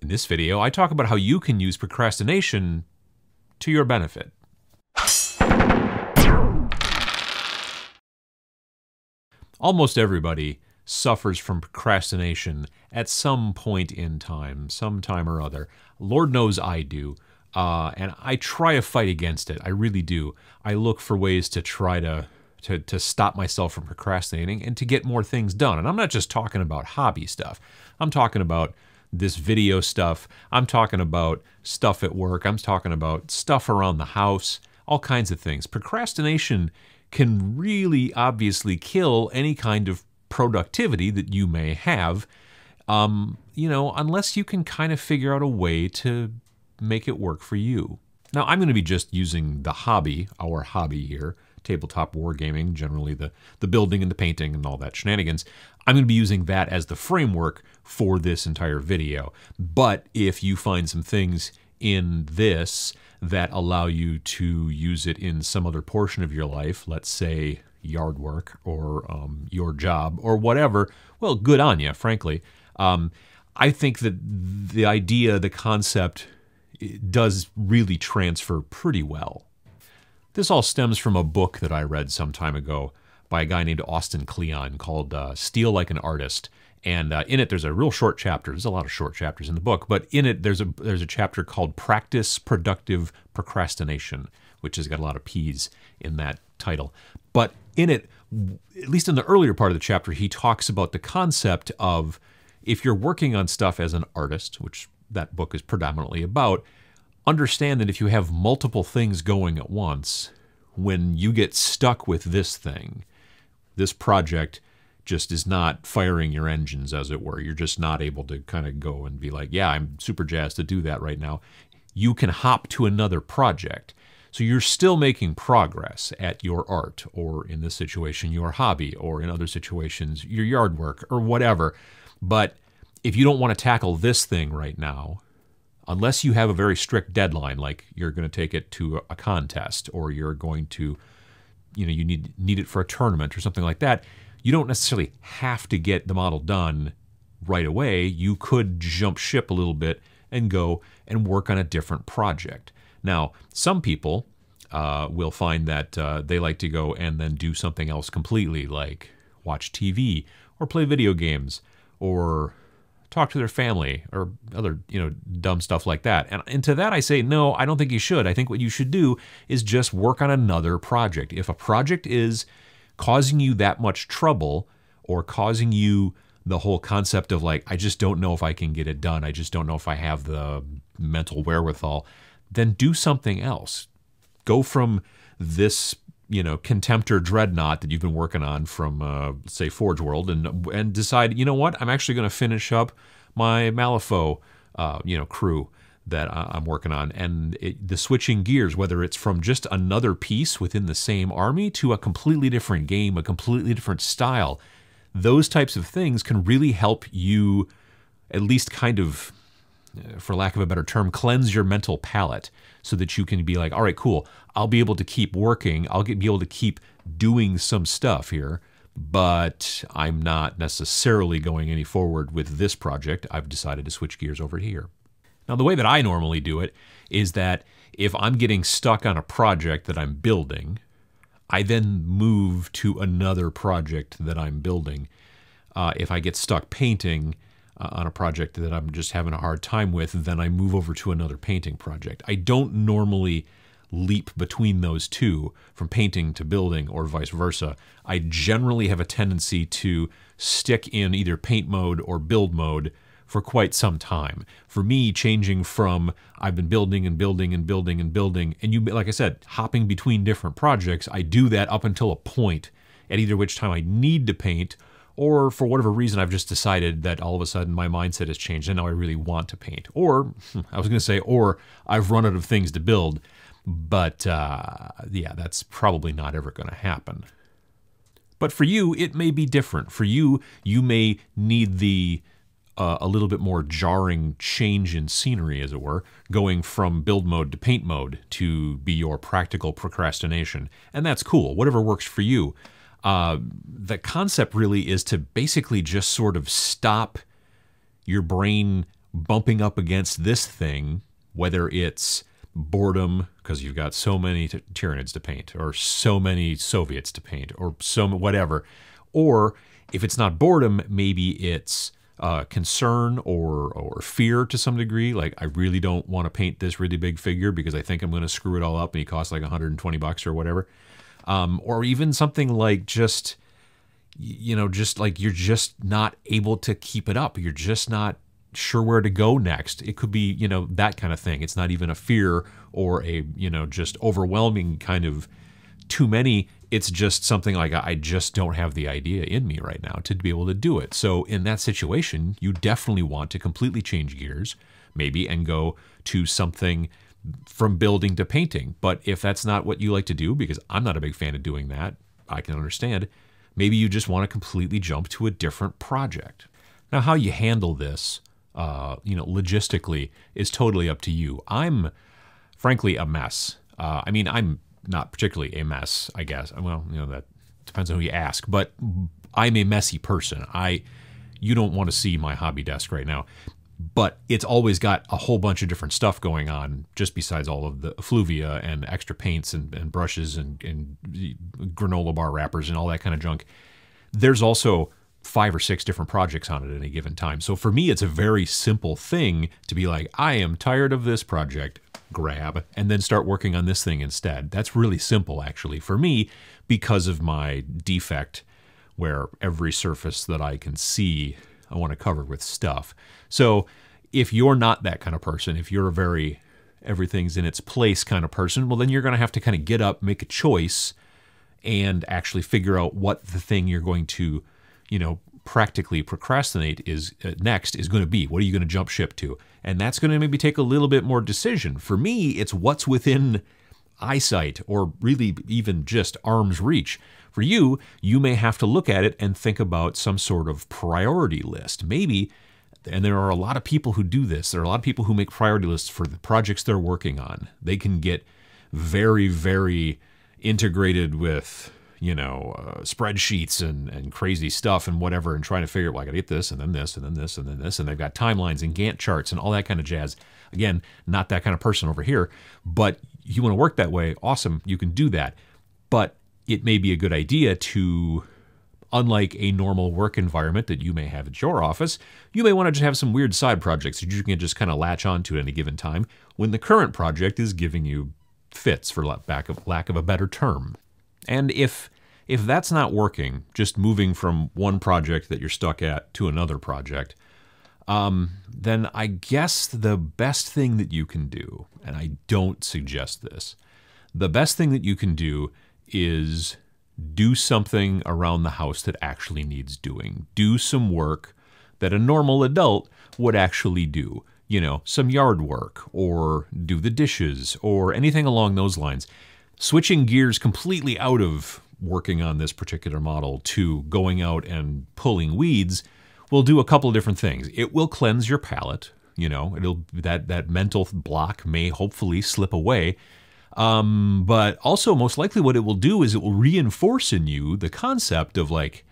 In this video, I talk about how you can use procrastination to your benefit. Almost everybody suffers from procrastination at some point in time, sometime or other. Lord knows I do. And I try to fight against it. I really do. I look for ways to try to stop myself from procrastinating and to get more things done. And I'm not just talking about hobby stuff. I'm talking about this video stuff. I'm talking about stuff at work. I'm talking about stuff around the house, all kinds of things. Procrastination can really obviously kill any kind of productivity that you may have, unless you can kind of figure out a way to make it work for you. Now, I'm going to be just using the hobby, our hobby here, tabletop wargaming, generally the building and the painting and all that shenanigans. I'm going to be using that as the framework for this entire video. But if you find some things in this that allow you to use it in some other portion of your life, let's say yard work or your job or whatever, well, good on you, frankly. I think that the idea, the concept, it does really transfer pretty well. This all stems from a book that I read some time ago by a guy named Austin Kleon called Steal Like an Artist. And in it, there's a real short chapter. There's a lot of short chapters in the book, but in it, there's a chapter called Practice Productive Procrastination, which has got a lot of P's in that title. But in it, at least in the earlier part of the chapter, he talks about the concept of if you're working on stuff as an artist, which that book is predominantly about, understand that if you have multiple things going at once, when you get stuck with this thing, this project just is not firing your engines, as it were. You're just not able to kind of go and be like, yeah, I'm super jazzed to do that right now. You can hop to another project. So you're still making progress at your art, or in this situation, your hobby, or in other situations, your yard work, or whatever. But if you don't want to tackle this thing right now, unless you have a very strict deadline, like you're going to take it to a contest, or you're going to, you need it for a tournament or something like that, you don't necessarily have to get the model done right away. You could jump ship a little bit and go and work on a different project. Now, some people will find that they like to go and then do something else completely, like watch TV or play video games or talk to their family or other, dumb stuff like that. And to that I say, no, I don't think you should. I think what you should do is just work on another project. If a project is causing you that much trouble, or causing you the whole concept of like, I just don't know if I can get it done, I just don't know if I have the mental wherewithal, then do something else. Go from this, Contemptor Dreadnought that you've been working on from, say, Forge World, and decide, you know what, I'm actually going to finish up my Malifaux, crew that I'm working on. And the switching gears, whether it's from just another piece within the same army to a completely different game, a completely different style, those types of things can really help you at least kind of, for lack of a better term, cleanse your mental palate so that you can be like, all right, cool, I'll be able to keep working, be able to keep doing some stuff here, but I'm not necessarily going any forward with this project. I've decided to switch gears over here. Now, the way that I normally do it is that if I'm getting stuck on a project that I'm building, I then move to another project that I'm building. If I get stuck painting on a project that I'm just having a hard time with, then I move over to another painting project. I don't normally leap between those two, from painting to building or vice versa. I generally have a tendency to stick in either paint mode or build mode for quite some time. For me, changing from I've been building and building and building and building, and you, like I said, hopping between different projects, I do that up until a point at either which time I need to paint, or for whatever reason I've just decided that all of a sudden my mindset has changed and now I really want to paint. Or, I was going to say, or I've run out of things to build, but yeah, that's probably not ever going to happen. But for you, it may be different. For you, you may need the a little bit more jarring change in scenery, as it were, going from build mode to paint mode to be your practical procrastination. And that's cool, whatever works for you. The concept really is to basically just sort of stop your brain bumping up against this thing, whether it's boredom because you've got so many Tyranids to paint, or so many Soviets to paint, or whatever, or if it's not boredom, maybe it's concern or fear to some degree. Like, I really don't want to paint this really big figure because I think I'm going to screw it all up and he costs like $120 or whatever. Or even something like just, just like you're just not able to keep it up. You're just not sure where to go next. It could be, that kind of thing. It's not even a fear or a, just overwhelming kind of too many. It's just something like, I just don't have the idea in me right now to be able to do it. So in that situation, you definitely want to completely change gears, maybe, and go to something from building to painting. But if that's not what you like to do, because I'm not a big fan of doing that, I can understand, maybe you just want to completely jump to a different project. Now, how you handle this, logistically is totally up to you. I'm frankly a mess. I'm not particularly a mess, I guess. Well, that depends on who you ask, but I'm a messy person. You don't want to see my hobby desk right now, but it's always got a whole bunch of different stuff going on, just besides all of the effluvia and extra paints and brushes and granola bar wrappers and all that kind of junk. There's also 5 or 6 different projects on it at any given time. So for me, it's a very simple thing to be like, I am tired of this project, grab, and then start working on this thing instead. That's really simple, actually, for me, because of my defect where every surface that I can see, I want to cover with stuff. So if you're not that kind of person, if you're a very everything's in its place kind of person, well, then you're going to have to kind of get up, make a choice, and actually figure out what the thing you're going to practically procrastinate is next is going to be. What are you going to jump ship to? And that's going to maybe take a little bit more decision. For me, it's what's within eyesight, or really even just arm's reach. For you, you may have to look at it and think about some sort of priority list. Maybe, and there are a lot of people who do this, there are a lot of people who make priority lists for the projects they're working on. They can get very, very integrated with spreadsheets and crazy stuff and whatever, and trying to figure out, well, I got to get this and then this and then this and then this, and they've got timelines and Gantt charts and all that kind of jazz. Again, not that kind of person over here, but you want to work that way, awesome, you can do that. But it may be a good idea to, unlike a normal work environment that you may have at your office, you may want to just have some weird side projects that you can just kind of latch onto at any given time when the current project is giving you fits, for lack of a better term. And if that's not working, just moving from one project that you're stuck at to another project, then I guess the best thing that you can do, and I don't suggest this, the best thing that you can do is do something around the house that actually needs doing. Do some work that a normal adult would actually do. Some yard work, or do the dishes, or anything along those lines. Switching gears completely out of working on this particular model to going out and pulling weeds will do a couple of different things. It will cleanse your palate. That mental block may hopefully slip away. But also, most likely what it will do is it will reinforce in you the concept of like,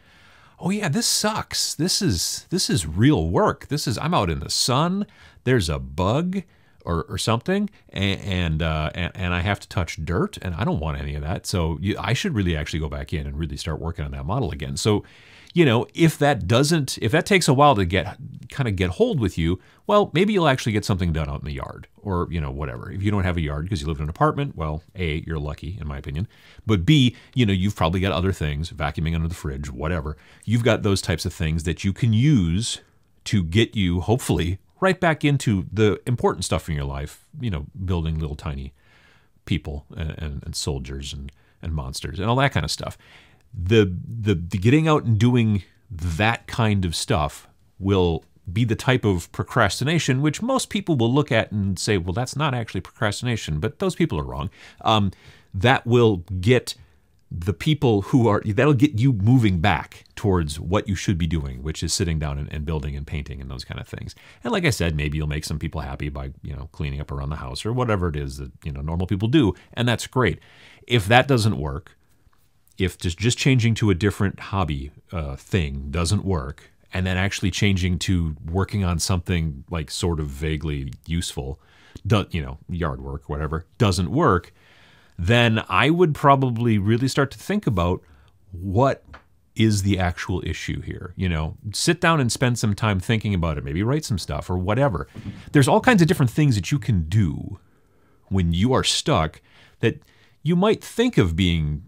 oh yeah, this sucks. This is real work. I'm out in the sun. There's a bug or something, and I have to touch dirt, and I don't want any of that. So I should really actually go back in and really start working on that model again. So, if that takes a while to get hold with you, well, maybe you'll actually get something done out in the yard, or whatever. If you don't have a yard because you live in an apartment, well, A, you're lucky in my opinion, but B, you've probably got other things, vacuuming under the fridge, whatever. You've got those types of things that you can use to get you hopefully right back into the important stuff in your life, building little tiny people and soldiers and monsters and all that kind of stuff. The getting out and doing that kind of stuff will be the type of procrastination which most people will look at and say, well, that's not actually procrastination, but those people are wrong. That will get the people that'll get you moving back towards what you should be doing, which is sitting down and building and painting and those kind of things. And like I said, maybe you'll make some people happy by, cleaning up around the house or whatever it is that, normal people do. And that's great. If that doesn't work, if just changing to a different hobby thing doesn't work, and then actually changing to working on something like sort of vaguely useful, yard work, whatever, doesn't work, then I would probably really start to think about what is the actual issue here. Sit down and spend some time thinking about it. Maybe write some stuff or whatever. There's all kinds of different things that you can do when you are stuck that you might think of being,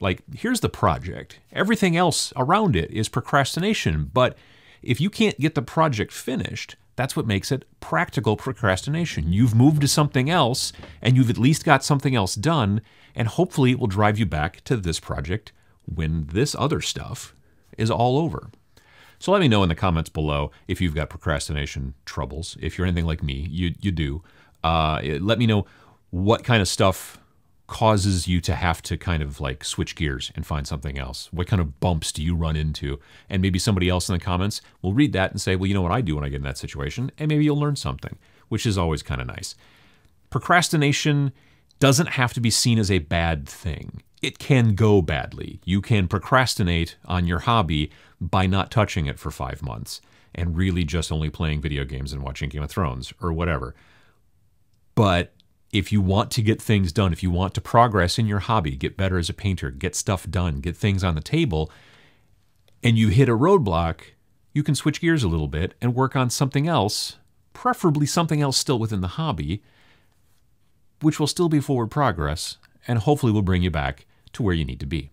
like, here's the project. Everything else around it is procrastination. But if you can't get the project finished, that's what makes it practical procrastination. You've moved to something else, and you've at least got something else done, and hopefully it will drive you back to this project when this other stuff is all over. So let me know in the comments below if you've got procrastination troubles. If you're anything like me, you do. Let me know what kind of stuff causes you to have to kind of like switch gears and find something else. What kind of bumps do you run into? And maybe somebody else in the comments will read that and say, well, you know what I do when I get in that situation? And maybe you'll learn something, which is always kind of nice. Procrastination doesn't have to be seen as a bad thing. It can go badly. You can procrastinate on your hobby by not touching it for 5 months and really just only playing video games and watching Game of Thrones or whatever. But if you want to get things done, if you want to progress in your hobby, get better as a painter, get stuff done, get things on the table, and you hit a roadblock, you can switch gears a little bit and work on something else, preferably something else still within the hobby, which will still be forward progress and hopefully will bring you back to where you need to be.